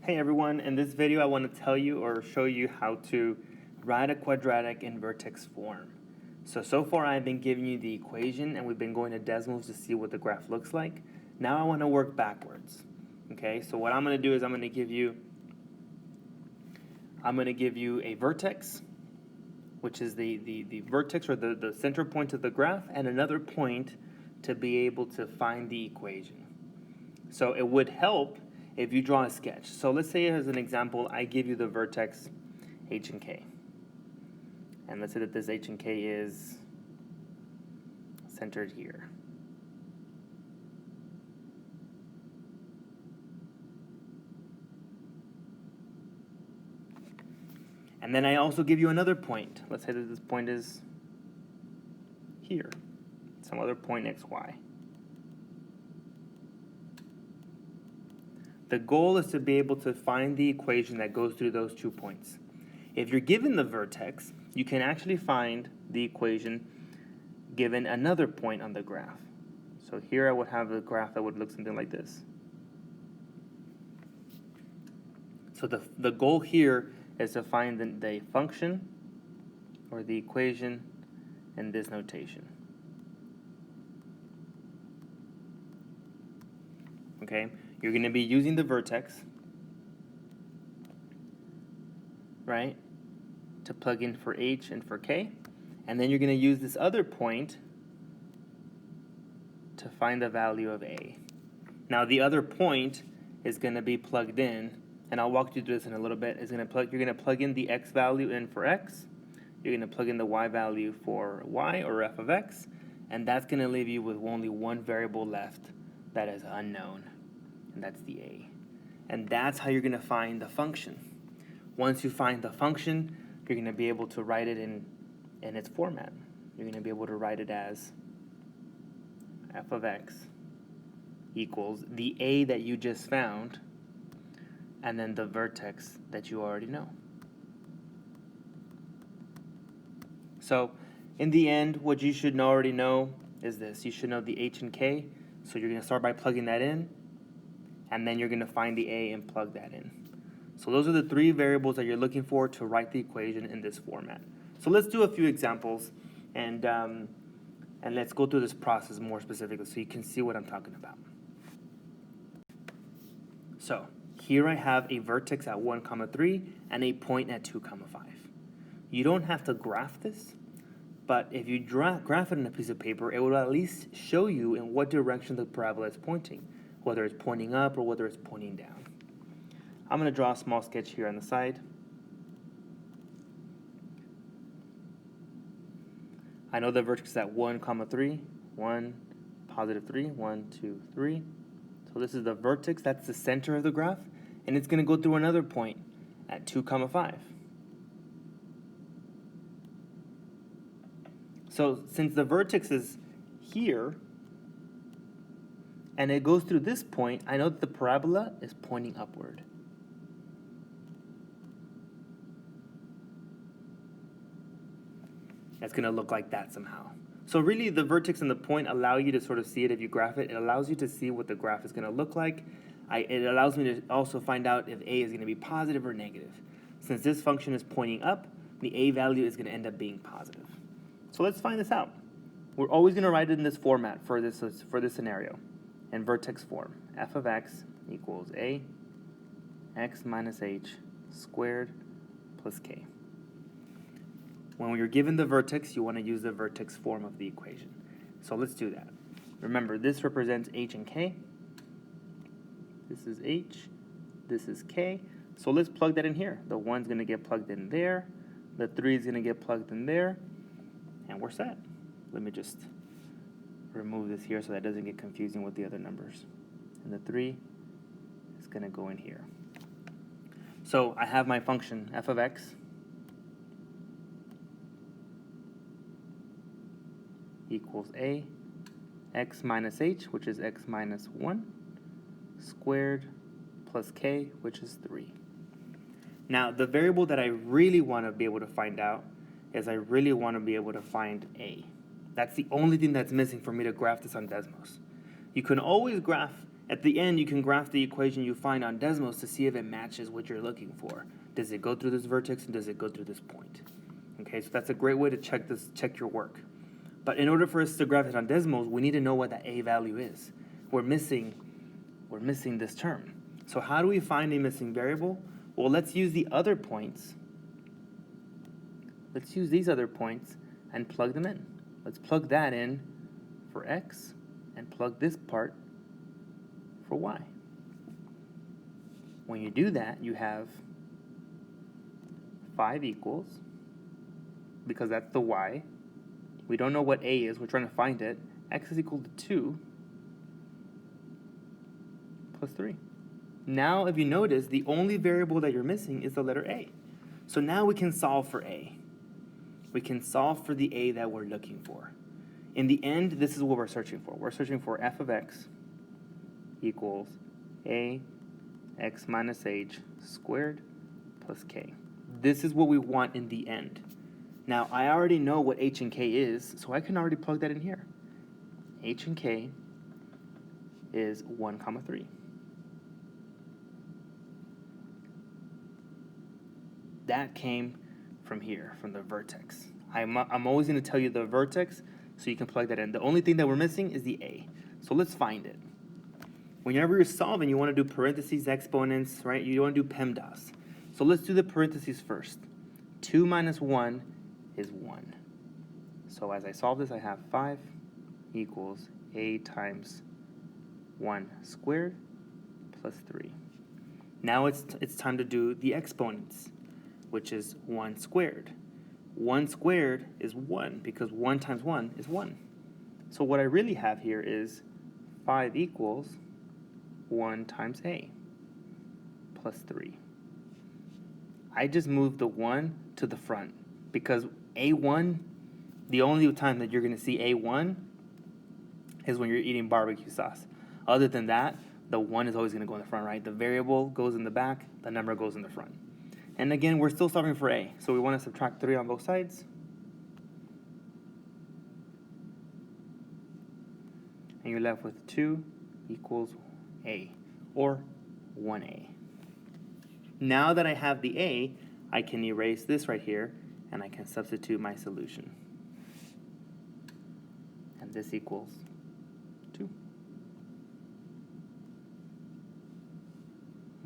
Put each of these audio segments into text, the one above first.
Hey everyone, in this video I want to tell you or show you how to write a quadratic in Vertex form. So far I've been giving you the equation and we've been going to decimals to see what the graph looks like. Now I want to work backwards. Okay, so what I'm going to do is I'm going to give you a vertex, which is the vertex or the center point of the graph, and another point to be able to find the equation. So it would help if you draw a sketch. So let's say as an example, I give you the vertex h and k. And let's say that this h and k is centered here. And then I also give you another point. Let's say that this point is here, some other point xy. The goal is to be able to find the equation that goes through those 2 points. If you're given the vertex, you can actually find the equation given another point on the graph. So here I would have a graph that would look something like this. So the goal here is to find the function or the equation in this notation. Okay? You're going to be using the vertex, right, to plug in for h and for k. And then you're going to use this other point to find the value of a. Now the other point is going to be plugged in, and I'll walk you through this in a little bit. You're going to plug in the x value in for x. You're going to plug in the y value for y, or f of x. And that's going to leave you with only one variable left that is unknown. And that's the a. And that's how you're going to find the function. Once you find the function, you're going to be able to write it in its format. You're going to be able to write it as f of x equals the a that you just found, and then the vertex that you already know. So in the end, what you should already know is this. You should know the h and k. So you're going to start by plugging that in, and then you're going to find the a and plug that in. So those are the 3 variables that you're looking for to write the equation in this format. So let's do a few examples, and let's go through this process more specifically so you can see what I'm talking about. So here I have a vertex at 1, 3 and a point at 2, 5. You don't have to graph this, but if you graph it on a piece of paper, it will at least show you in what direction the parabola is pointing, whether it's pointing up or whether it's pointing down. I'm going to draw a small sketch here on the side. I know the vertex is at 1, 3, 1, positive 3, 1, 2, 3. So this is the vertex, that's the center of the graph, and it's going to go through another point at 2, 5. So since the vertex is here, and it goes through this point, I know that the parabola is pointing upward. It's going to look like that somehow. So really the vertex and the point allow you to sort of see it if you graph it. It allows you to see what the graph is going to look like. It allows me to also find out if a is going to be positive or negative. Since this function is pointing up, the a value is going to end up being positive. So let's find this out. We're always going to write it in this format for this scenario, in vertex form. F of x equals a x minus h squared plus k. When you're given the vertex, you want to use the vertex form of the equation. So let's do that. Remember, this represents h and k. This is h. This is k. So let's plug that in here. The 1's going to get plugged in there. The 3 is going to get plugged in there. And we're set. Let me just remove this here so that doesn't get confusing with the other numbers. And the 3 is going to go in here. So I have my function f of x equals a x minus h, which is x minus 1, squared plus k, which is 3. Now, the variable that I really want to be able to find out is I really want to be able to find a. That's the only thing that's missing for me to graph this on Desmos. You can always graph At the end, you can graph the equation you find on Desmos to see if it matches what you're looking for. Does it go through this vertex and does it go through this point? Okay, so that's a great way to check your work. But in order for us to graph it on Desmos, we need to know what that A value is. We're missing this term. So how do we find a missing variable? Well, let's use the other points. Let's use these other points and plug them in. Let's plug that in for x and plug this part for y. When you do that, you have 5 equals, because that's the y. We don't know what a is. We're trying to find it. X is equal to 2 plus 3. Now, if you notice, the only variable that you're missing is the letter a. So now we can solve for a. We can solve for the a that we're looking for. In the end, this is what we're searching for. We're searching for f of x equals a x minus h squared plus k. This is what we want in the end. Now, I already know what h and k is, so I can already plug that in here. H and k is 1, 3. That came from here, from the vertex. I'm always going to tell you the vertex, so you can plug that in. The only thing that we're missing is the a. So let's find it. Whenever you're solving, you want to do parentheses, exponents, right? You want to do PEMDAS. So let's do the parentheses first. 2 minus 1 is 1. So as I solve this, I have 5 equals a times 1 squared plus 3. Now it's time to do the exponents, which is 1 squared. 1 squared is 1, because 1 times 1 is 1. So what I really have here is 5 equals 1 times a plus 3. I just moved the 1 to the front, because a1, the only time that you're going to see a1 is when you're eating barbecue sauce. Other than that, the 1 is always going to go in the front, right? The variable goes in the back, the number goes in the front. And again, we're still solving for a, so we want to subtract 3 on both sides. And you're left with 2 equals a, or 1a. Now that I have the a, I can erase this right here, and I can substitute my solution. And this equals 2.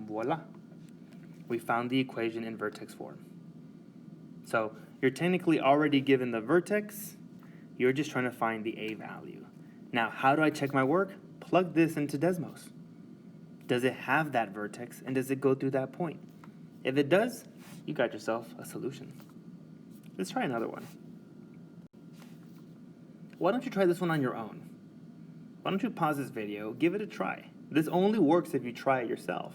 Voila. We found the equation in vertex form. So you're technically already given the vertex. You're just trying to find the a value. Now, how do I check my work? Plug this into Desmos. Does it have that vertex, and does it go through that point? If it does, you got yourself a solution. Let's try another one. Why don't you try this one on your own? Why don't you pause this video, give it a try. This only works if you try it yourself.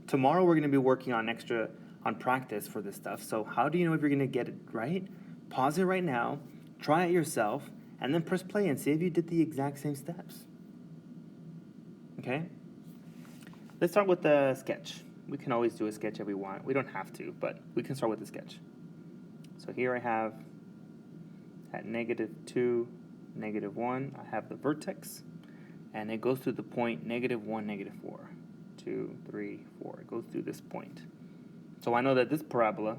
Tomorrow we're going to be working on practice for this stuff. So how do you know if you're going to get it right? Pause it right now, try it yourself, and then press play and see if you did the exact same steps. Okay? Let's start with the sketch. We can always do a sketch if we want. We don't have to, but we can start with the sketch. So here I have at -2, -1, I have the vertex, and it goes through the point -1, -4. 2, 3, 4. It goes through this point. So I know that this parabola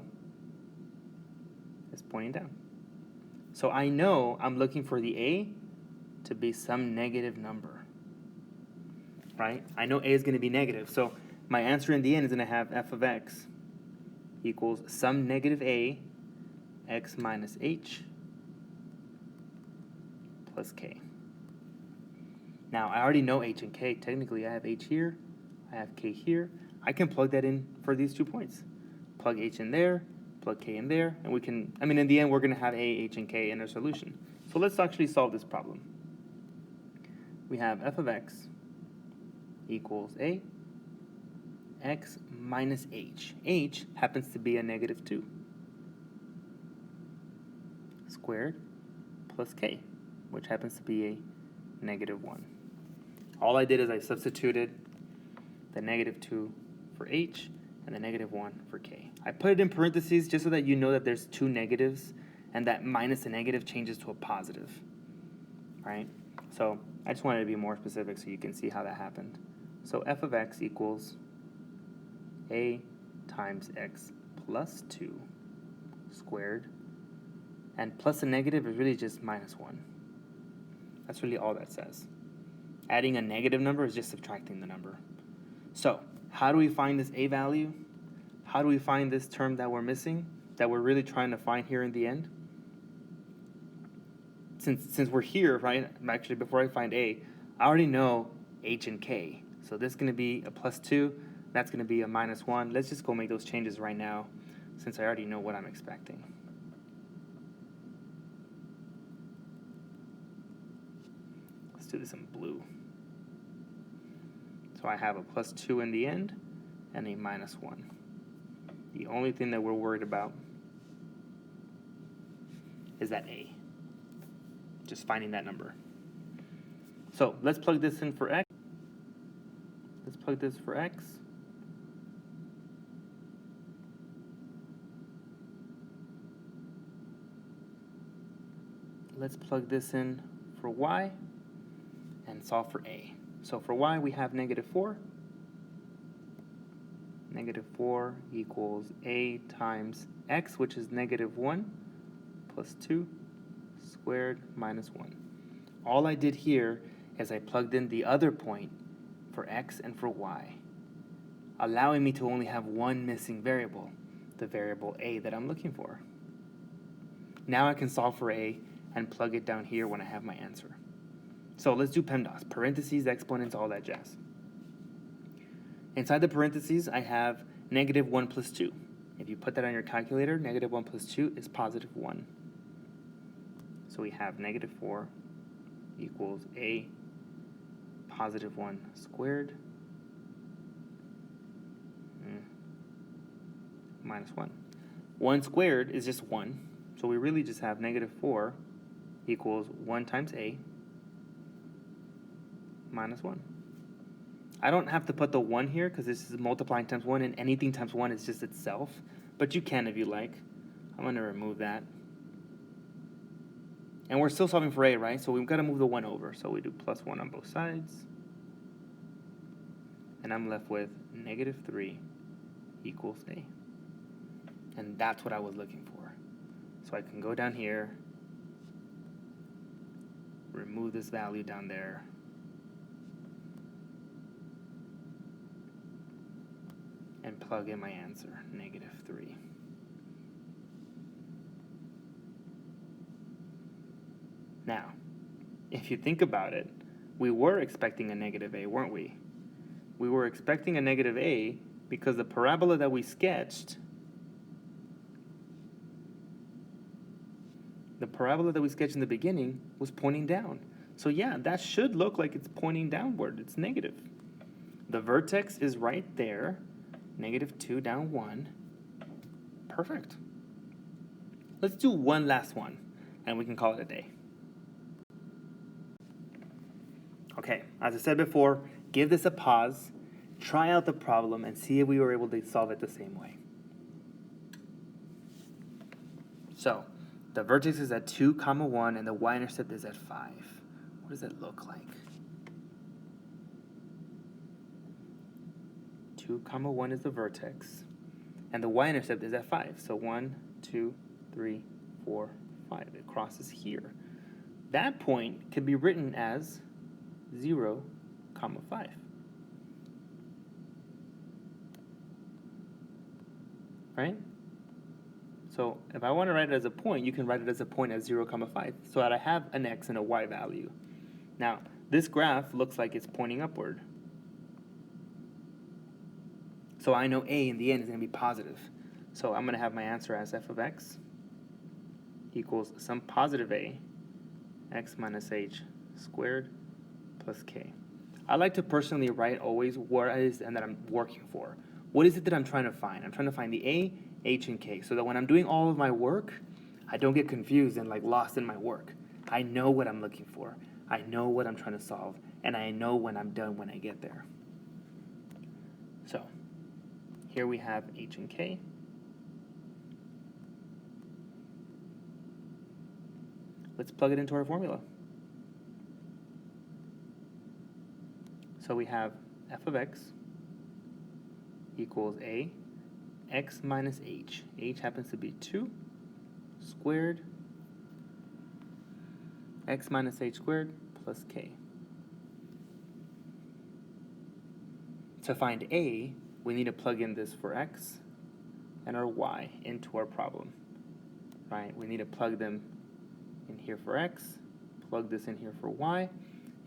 is pointing down. So I know I'm looking for the a to be some negative number, right? I know a is going to be negative. So my answer in the end is going to have f of x equals some negative a, x minus h plus k. Now I already know h and k. Technically I have h here, I have k here. I can plug that in for these 2 points. Plug h in there, plug k in there, and we can, in the end, we're going to have a, h, and k in our solution. So let's actually solve this problem. We have f of x equals a, x minus h. H happens to be a -2 squared plus k, which happens to be a -1. All I did is I substituted the -2 for h and the -1 for k. I put it in parentheses just so that you know that there's 2 negatives and that minus a negative changes to a positive, right? So I just wanted to be more specific so you can see how that happened. So f of x equals a times x plus 2 squared. And plus a negative is really just minus 1. That's really all that says. Adding a negative number is just subtracting the number. So how do we find this a value? How do we find this term that we're missing, that we're really trying to find here in the end? Since we're here, right, actually before I find a, I already know h and k. So this is going to be a plus 2, that's going to be a minus 1. Let's just go make those changes right now since I already know what I'm expecting. Let's do this in blue. So I have a plus 2 in the end and a minus 1. The only thing that we're worried about is that a. Just finding that number. So let's plug this in for x. Let's plug this for x. Let's plug this in for y and solve for a. So for y we have negative 4. Negative 4 equals a times x, which is negative 1, plus 2 squared minus 1. All I did here is I plugged in the other point for x and for y, allowing me to only have one missing variable, the variable a that I'm looking for. Now I can solve for a and plug it down here when I have my answer. So let's do PEMDAS, parentheses, exponents, all that jazz. Inside the parentheses, I have negative 1 plus 2. If you put that on your calculator, negative 1 plus 2 is positive 1. So we have negative 4 equals a positive 1 squared minus 1. 1 squared is just 1. So we really just have negative 4 equals 1 times a minus 1. I don't have to put the 1 here because this is multiplying times 1, and anything times 1 is just itself. But you can if you like. I'm going to remove that. And we're still solving for a, right? So we've got to move the 1 over. So we do plus 1 on both sides. And I'm left with negative 3 equals a. And that's what I was looking for. So I can go down here, remove this value down there, and plug in my answer, negative 3. Now, if you think about it, we were expecting a negative a, weren't we? We were expecting a negative a because the parabola that we sketched, in the beginning was pointing down. So yeah, that should look like it's pointing downward. It's negative. The vertex is right there. Negative 2 down 1. Perfect. Let's do one last one, and we can call it a day. Okay, as I said before, give this a pause, try out the problem, and see if we were able to solve it the same way. So, the vertex is at 2, 1, and the y-intercept is at 5. What does that look like? 2, 1 is the vertex, and the y-intercept is at 5. So 1, 2, 3, 4, 5. It crosses here. That point could be written as 0, 5. Right? So if I want to write it as a point, you can write it as a point at 0, 5, so that I have an x and a y value. Now, this graph looks like it's pointing upward. So I know a in the end is going to be positive. So I'm going to have my answer as f of x equals some positive a, x minus h squared plus k. I like to personally write always what it is and that I'm working for. What is it that I'm trying to find? I'm trying to find the a, h, and k, so that when I'm doing all of my work, I don't get confused and like lost in my work. I know what I'm looking for. I know what I'm trying to solve, and I know when I'm done when I get there. So here we have h and k. Let's plug it into our formula. So we have f of x equals a, x minus h. H happens to be 2 squared x minus h squared plus k. To find a, we need to plug in this for x and our y into our problem, right? We need to plug them in here for x, plug this in here for y,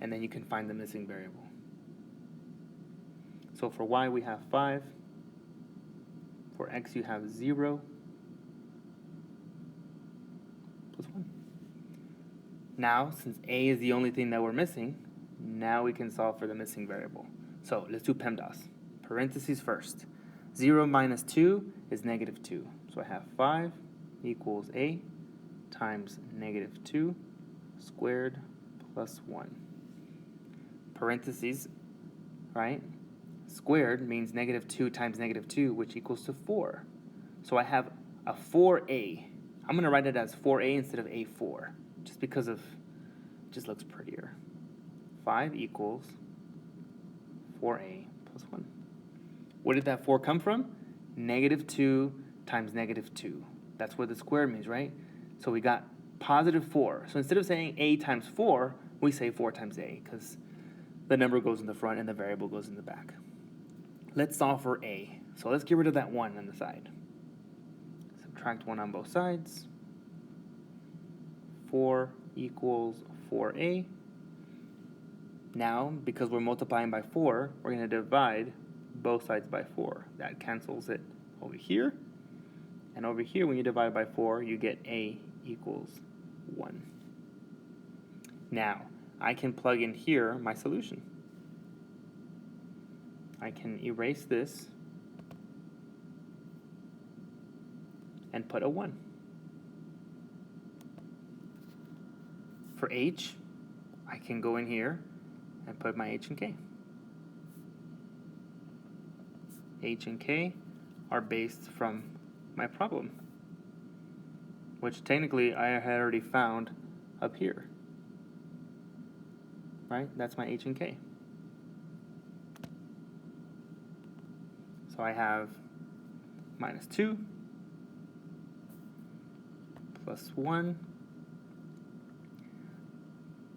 and then you can find the missing variable. So for y we have 5, for x you have 0 plus 1. Now, since a is the only thing that we're missing, now we can solve for the missing variable. So let's do PEMDAS. Parentheses first. 0 minus 2 is negative 2. So I have 5 equals a times negative 2 squared plus 1. Parentheses, right? Squared means negative 2 times negative 2, which equals to 4. So I have a 4a. I'm going to write it as 4a instead of a4, just because of, it just looks prettier. 5 equals 4a plus 1. Where did that 4 come from? Negative 2 times negative 2. That's what the square means, right? So we got positive 4. So instead of saying a times 4, we say 4 times a, because the number goes in the front and the variable goes in the back. Let's solve for a. So let's get rid of that 1 on the side. Subtract 1 on both sides. 4 equals 4a. Now, because we're multiplying by 4, we're going to divide both sides by 4. That cancels it over here. And over here, when you divide by 4, you get a equals 1. Now, I can plug in here my solution. I can erase this and put a 1. For h, I can go in here and put my h and k. H and k are based from my problem, which technically I had already found up here. Right? That's my h and k. So I have minus 2 plus 1.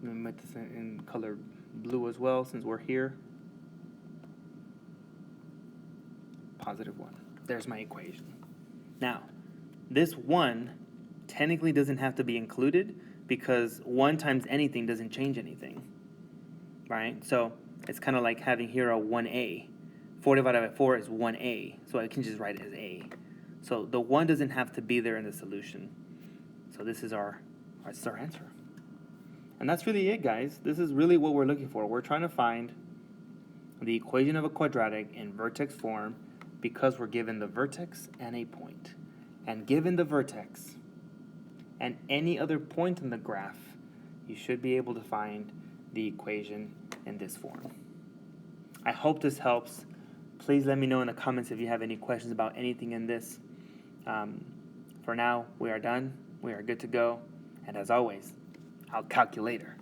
Let me make this in color blue as well since we're here. Positive 1. There's my equation. Now, this 1 technically doesn't have to be included because 1 times anything doesn't change anything. Right? So it's kind of like having here a 1a. 4 divided by 4 is 1a, so I can just write it as a. So the 1 doesn't have to be there in the solution. So this is our answer. And that's really it, guys. This is really what we're looking for. We're trying to find the equation of a quadratic in vertex form because we're given the vertex and a point. And given the vertex and any other point in the graph, you should be able to find the equation in this form. I hope this helps. Please let me know in the comments if you have any questions about anything in this. For now, we are done. We are good to go. And as always, I'll calculate later.